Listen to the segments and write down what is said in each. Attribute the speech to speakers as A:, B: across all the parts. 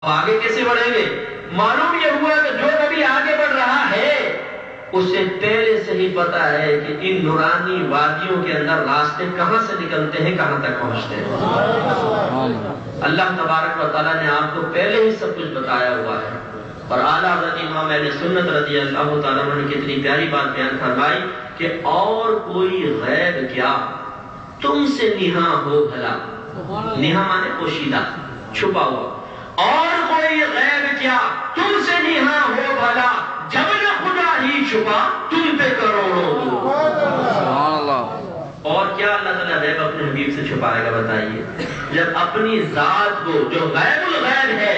A: آگے کیسے بڑھیں گے؟ معلوم یہ ہوا کہ جو نبی آگے بڑھ رہا ہے اسے پہلے سے ہی پتا ہے کہ ان نورانی وادیوں کے اندر راستے کہاں سے نکلتے ہیں، کہاں تک پہنچتے ہیں۔ اللہ تبارک و تعالیٰ نے آپ کو پہلے ہی سب کچھ بتایا ہوا ہے۔ اور اعلیٰ حضرت امام اہل سنت رضی اللہ تعالیٰ عنہ نے کتنی پیاری بات بیان فرمائی کہ اور کوئی غیب کیا تم سے نہاں ہو بھلا، نہاں مانے پوشیدہ، چھپا ہوا، اور کوئی غیب کیا تم سے نہاں ہو بھلا، جب نہ خدا ہی چھپا تم پہ کروڑوں۔
B: سبحان اللہ۔
A: اور کیا اللہ تعالیٰ غیب اپنے حبیب سے چھپائے گا بتائیے؟ جب اپنی ذات کو جو غیب الغیب ہے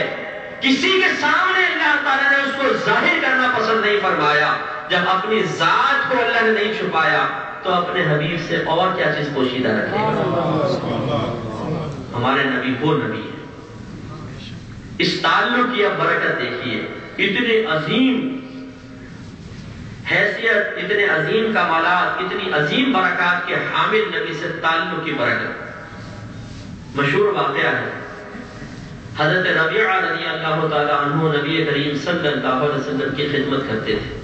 A: کسی کے سامنے اللہ تعالیٰ نے اس کو ظاہر کرنا پسند نہیں فرمایا، جب اپنی ذات کو اللہ نے نہیں چھپایا تو اپنے حبیب سے اور کیا چیز پوشیدہ رکھے گا؟ ہمارے نبی وہ نبی ہے۔ اس تعلق کی اب برکت دیکھیے، اتنے عظیم حیثیت، اتنے عظیم کمالات، اتنی عظیم برکات کے حامل نبی سے تعلق کی برکت۔ مشہور واقعہ ہے، حضرت ربیعہ رضی اللہ تعالیٰ عنہ نبی کریم صلی اللہ علیہ وسلم کی خدمت کرتے تھے،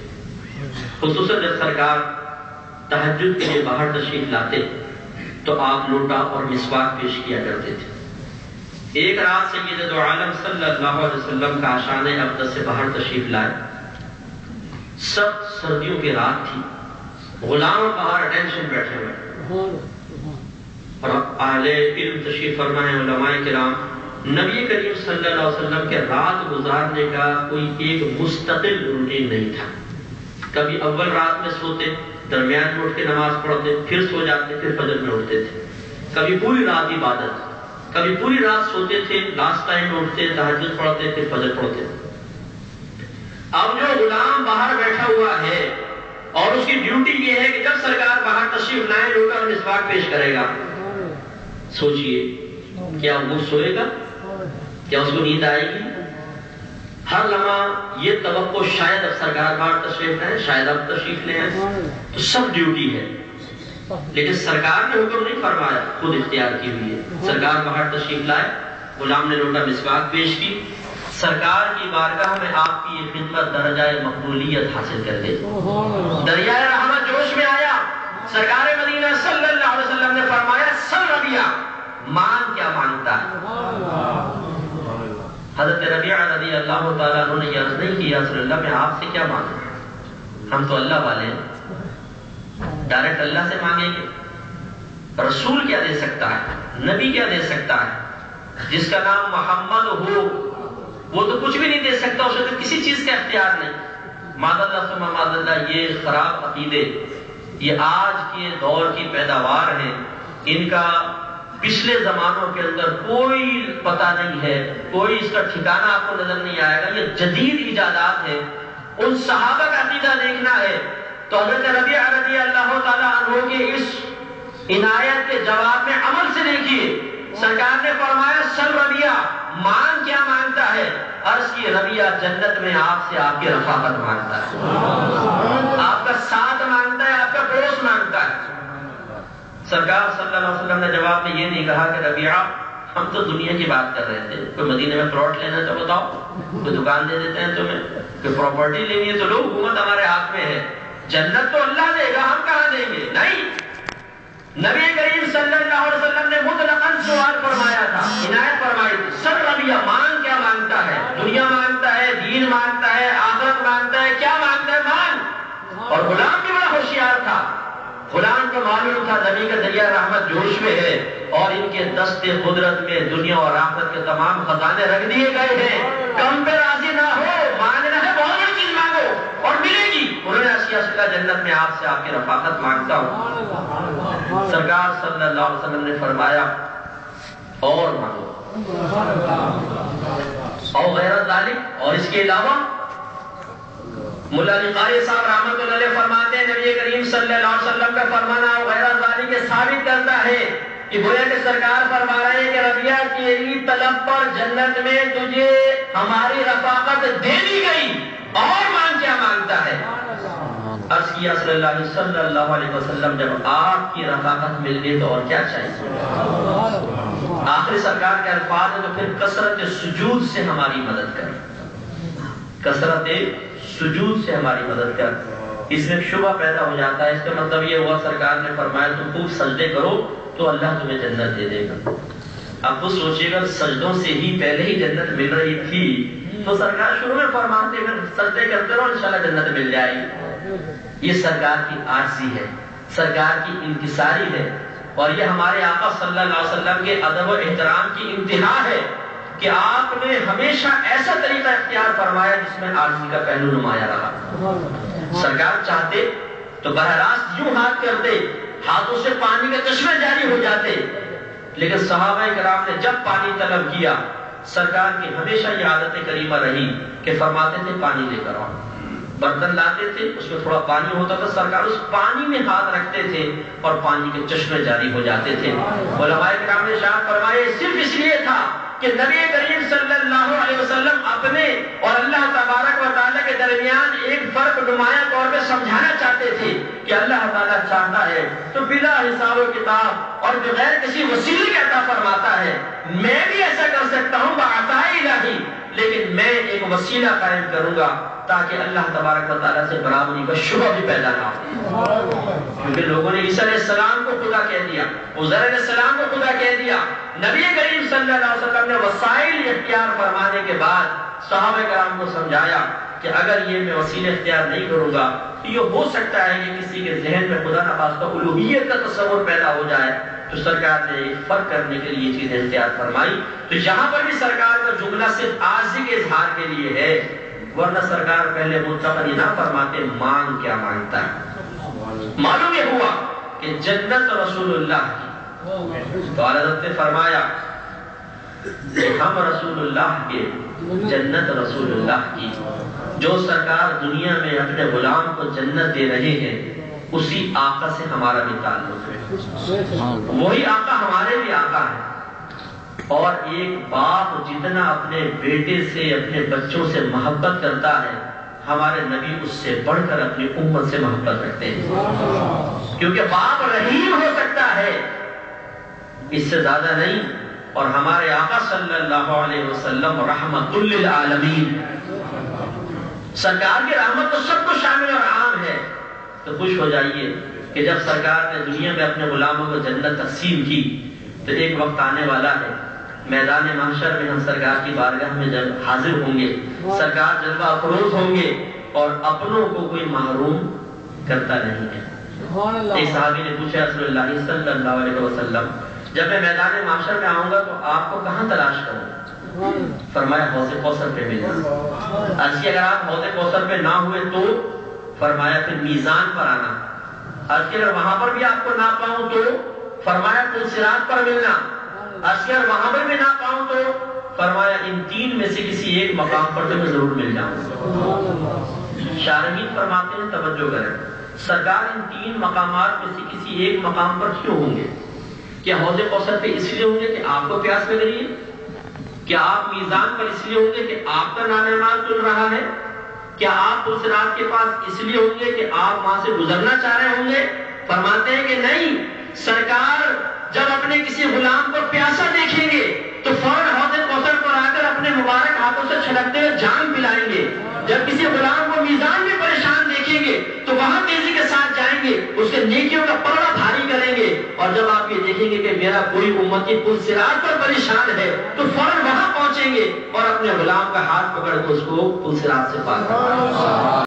A: خصوصاً جب سرکار تہجد کے لیے باہر تشریف لاتے تو آپ لوٹا اور مسواک پیش کیا کرتے تھے۔ ایک رات سید دو عالم صلی اللہ علیہ وسلم کا آشان اقدس سے باہر تشریف لائے، سخت سردیوں کی رات تھی، غلام باہر اٹینشن بیٹھے ہوئے، اور اہل علم تشریف فرمائے علماء کرام، نبی کریم صلی اللہ علیہ وسلم کے رات گزارنے کا کوئی ایک مستقل روٹین نہیں تھا۔ کبھی اول رات میں سوتے، درمیان میں اٹھ کے نماز پڑھتے، پھر سو جاتے، پھر فجر میں اٹھتے تھے۔ کبھی پوری رات عبادت، کبھی پوری رات سوتے تھے، لاسٹ ٹائم میں اٹھتے، تہجد پڑھتے، پھر فجر پڑھتے۔ اب جو غلام باہر بیٹھا ہوا ہے اور اس کی ڈیوٹی یہ ہے کہ جب سرکار باہر تشریف لائیں لوٹا اور مسواک پیش کرے گا، سوچئے کیا وہ سوئے گا؟ کیا اس کو نیند آئے گی؟ ہر لمحہ یہ توقع شاید اب سرکار باہر تشریف لائیں، شاید اب تشریف لے آئیں، تو سب ڈیوٹی ہے، لیکن سرکار نے حکم نہیں فرمایا، خود اختیار کی ہوئی ہے۔ سرکار باہر تشریف لائے، غلام نے لوٹا مسواک پیش کی، سرکار کی بارگاہ میں آپ کی یہ خدمت درجہ مقبولیت حاصل کر گئی، دریائے رحمت جوش میں آیا۔ سرکار مدینہ صلی اللہ علیہ وسلم نے فرمایا سل ربیعہ، مان کیا مانگتا ہے؟ حضرت ربیعہ رضی اللہ تعالیٰ عنہ نے یہ عرض نہیں کی، یا رسول اللہ میں آپ سے کیا مانگوں، ہم تو اللہ والے ہیں، ڈائریکٹ اللہ سے مانگیں گے؟ رسول کیا دے سکتا ہے، نبی کیا دے سکتا ہے؟ جس کا نام محمد ہو وہ تو کچھ بھی نہیں دے سکتا، اسے تو کسی چیز کا اختیار نہیں۔ معاذ اللہ ثم معاذ اللہ، یہ خراب عقیدے یہ آج کے دور کی پیداوار ہیں، ان کا پچھلے زمانوں کے اندر کوئی پتہ نہیں ہے، کوئی اس کا ٹھکانہ آپ کو نظر نہیں آئے گا، یہ جدید ایجادات ہیں۔ ان صحابہ کا عقیدہ دیکھنا ہے تو حضرت ربیعہ رضی اللہ تعالیٰ عنہ کے اس عنایت کے جواب میں عمل سے دیکھیے، سرکار نے فرمایا سل ربیعہ، مان کیا مانگتا ہے؟ عرض کی ربیعہ جنت میں آپ سے آپ کی رفاقت مانگتا ہے، آپ کا ساتھ مانگتا ہے، آپ کا دوست مانگتا ہے۔ سرکار صلی اللہ علیہ وسلم نے جواب میں یہ نہیں کہا کہ ربیعہ ہم تو دنیا کی بات کر رہے تھے، کوئی مدینے میں پلاٹ لینا ہے تو بتاؤ، کوئی دکان دے دیتے ہیں تمہیں، کوئی پراپرٹی لینی ہے تو لو، حکومت ہمارے ہاتھ میں ہے، جنت تو اللہ دے گا، ہم کہاں دیں گے؟ نہیں، نبی کریم صلی اللہ علیہ وسلم نے مطلقاً سوال فرمایا تھا، عنایت فرمائی تھی، سر ربیعہ مان کیا مانگتا ہے؟ دنیا مانگتا ہے، دین مانگتا ہے، آخرت مانگتا ہے، کیا مانگتا ہے؟ مان۔ اور غلام بھی بڑا ہوشیار تھا، غلام کو معلوم تھا نبی کا دریا رحمت جوش میں ہے اور ان کے دست قدرت میں دنیا اور آخرت کے تمام خزانے رکھ دیے گئے ہیں، کم پہ راضی نہ ہو، مانگنا ہے بہت بڑی چیز مانگو اور ملے گی۔ انہوں نے عرض کیا جنت میں آپ سے آپ کی رفاقت مانگتا ہوں۔ سرکار صلی اللہ علیہ وسلم نے فرمایا اور مانگو، اور غیر ذالک، اور اس کے علاوہ ملا علی قاری صاحب رحمۃ اللہ علیہ فرماتے ہیں نبی کریم صلی اللہ علیہ وسلم کا فرمانا غیر ذالک کے ثابت کرتا ہے کہ گویا کہ سرکار فرما رہے ہیں کہ ربیعہ تیری طلب پر جنت میں تجھے ہماری رفاقت دے دی گئی، اور مان کیا مانگتا ہے؟ عرض کیا صلی اللہ علیہ وسلم جب آپ کی رفاقت مل گئی تو اور کیا چاہیے. آخری سرکار کے الفاظ ہیں تو پھر کثرت سجود سے ہماری مدد کر, کثرت سجود سے ہماری مدد کر. اس میں شبہ پیدا ہو جاتا ہے, اس کا مطلب یہ ہوا سرکار نے فرمایا تم خوب سجدے کرو تو اللہ تمہیں جنت دے دے گا. اب وہ سوچے گا سجدوں سے ہی پہلے ہی جنت مل رہی تھی تو سرکار شروع میں فرماتے ہیں سجدے کرتے رہو انشاءاللہ جنت مل جائے گی. یہ سرکار کی عاجزی ہے, سرکار کی انکساری ہے, اور یہ ہمارے آقا صلی اللہ علیہ وسلم کے ادب و احترام کی انتہا ہے کہ آپ نے ہمیشہ ایسا طریقہ اختیار فرمایا جس میں عاجزی کا پہلو نمایاں رہا. سرکار چاہتے تو براہ راست یوں ہاتھ کرتے, ہاتھوں سے پانی کے چشمے جاری ہو جاتے, لیکن صحابہ کرام نے جب پانی طلب کیا سرکار کی ہمیشہ یہ عادت کریمہ رہی کہ فرماتے تھے پانی لے کر آؤ. برتن لاتے تھے, اس میں تھوڑا پانی ہوتا تھا, سرکار اس پانی میں ہاتھ رکھتے تھے اور پانی کے چشمے جاری ہو جاتے تھے. علماء کرام نے ارشاد فرمایا صرف اس لیے تھا کہ نبی کریم صلی اللہ علیہ وسلم اپنے اور اللہ تبارک و تعالیٰ کے درمیان ایک فرق نمایاں طور پہ سمجھانا چاہتے تھے کہ اللہ تعالیٰ چاہتا ہے تو بلا حساب و کتاب اور بغیر کسی وسیلے کے عطا فرماتا ہے. میں بھی ایسا کر سکتا ہوں بعطاء الہی, لیکن میں ایک وسیلہ قائم کروں گا تاکہ اللہ تبارک و تعالیٰ سے برابری کا شبہ بھی پیدا نہ ہو. کیونکہ لوگوں نے عیسیٰ علیہ السلام کو خدا کہہ دیا, عزیر علیہ السلام کو خدا کہہ دیا. نبی کریم صلی اللہ علیہ وسلم نے وسائل اختیار فرمانے کے بعد صحابہ کرام کو سمجھایا کہ اگر یہ میں وسیلے اختیار نہیں کروں گا تو یہ ہو سکتا ہے کہ کسی کے ذہن میں خدا نخواستہ الوہیت کا تصور پیدا ہو جائے. تو سرکار نے فرق کرنے کے لیے چیزیں اختیار فرمائی. تو یہاں پر بھی سرکار کا جملہ صرف عاجزی کے اظہار کے لیے ہے, ورنہ سرکار پہلے مطلق نہ فرماتے مانگ کیا مانگتا ہے. معلوم یہ ہوا کہ جنت رسول اللہ کی, تو حضرت نے فرمایا کہ ہم رسول اللہ کے, جنت رسول اللہ کی. جو سرکار دنیا میں اپنے غلام کو جنت دے رہے ہیں اسی آقا سے ہمارا بھی تعلق ہے, وہی آقا ہمارے بھی آقا ہے. اور ایک باپ جتنا اپنے بیٹے سے اپنے بچوں سے محبت کرتا ہے ہمارے نبی اس سے بڑھ کر اپنی امت سے محبت رکھتے ہیں, کیونکہ باپ رحیم ہو سکتا ہے اس سے زیادہ نہیں. اور ہمارے آقا صلی اللہ علیہ وسلم رحمت للعالمین, سرکار کی رحمت تو سب کو شامل اور عام ہے. تو خوش ہو جائیے کہ جب سرکار نے دنیا میں اپنے غلاموں کو جنت تقسیم کی تو ایک وقت آنے والا ہے میدان محشر میں ہم سرکار کی بارگاہ میں جب حاضر ہوں گے, سرکار جلوہ افروز ہوں گے اور اپنوں کو کوئی محروم کرتا نہیں ہے. ایک صحابی نے پوچھا رسول اللہ صلی اللہ علیہ وسلم جب میں میدان محشر میں آؤں گا تو آپ کو کہاں تلاش کروں؟ فرمایا حوض کوثر پہ ملنا. عرض اگر آپ حوض کوثر پہ نہ ہوئے تو فرمایا پھر میزان پر آنا. عرض اگر وہاں پر بھی آپ کو نہ پاؤں تو فرمایا پھر صراط پر ملنا. عرض اگر وہاں پر بھی نہ پاؤں تو فرمایا ان تین میں سے کسی ایک مقام پر تو میں ضرور مل جاؤں گا. شارحین فرماتے ہیں توجہ کریں, سرکار ان تین مقامات میں سے کسی ایک مقام پر کیوں ہوں گے؟ کیا حوض کوثر پہ اس لیے ہوں گے کہ آپ کو پیاس لگ رہی ہے؟ کیا آپ میزان پر اس لیے ہوں گے کہ آپ کا نام اعمال چل رہا ہے؟ کیا آپ صراط کے پاس اس لیے ہوں گے کہ آپ وہاں سے گزرنا چاہ رہے ہوں گے؟ فرماتے ہیں کہ نہیں, سرکار جب اپنے کسی غلام کو پیاسا دیکھیں گے تو فوراً حوض کوثر پر آ کر اپنے مبارک ہاتھوں سے چھلکتے ہوئے جام پلائیں گے. جب کسی غلام کو میزان میں پریشان دیکھیں گے تو وہاں تیزی کے ساتھ جائیں گے, اس کے نیکیوں کا پلڑا بھاری کریں گے. اور جب آپ یہ دیکھیں گے کہ میرا کوئی امتی پل صراط پر پریشان ہے تو فوراً وہاں پہنچیں گے اور اپنے غلام کا ہاتھ پکڑ کے اس کو پل صراط سے پار کریں گے.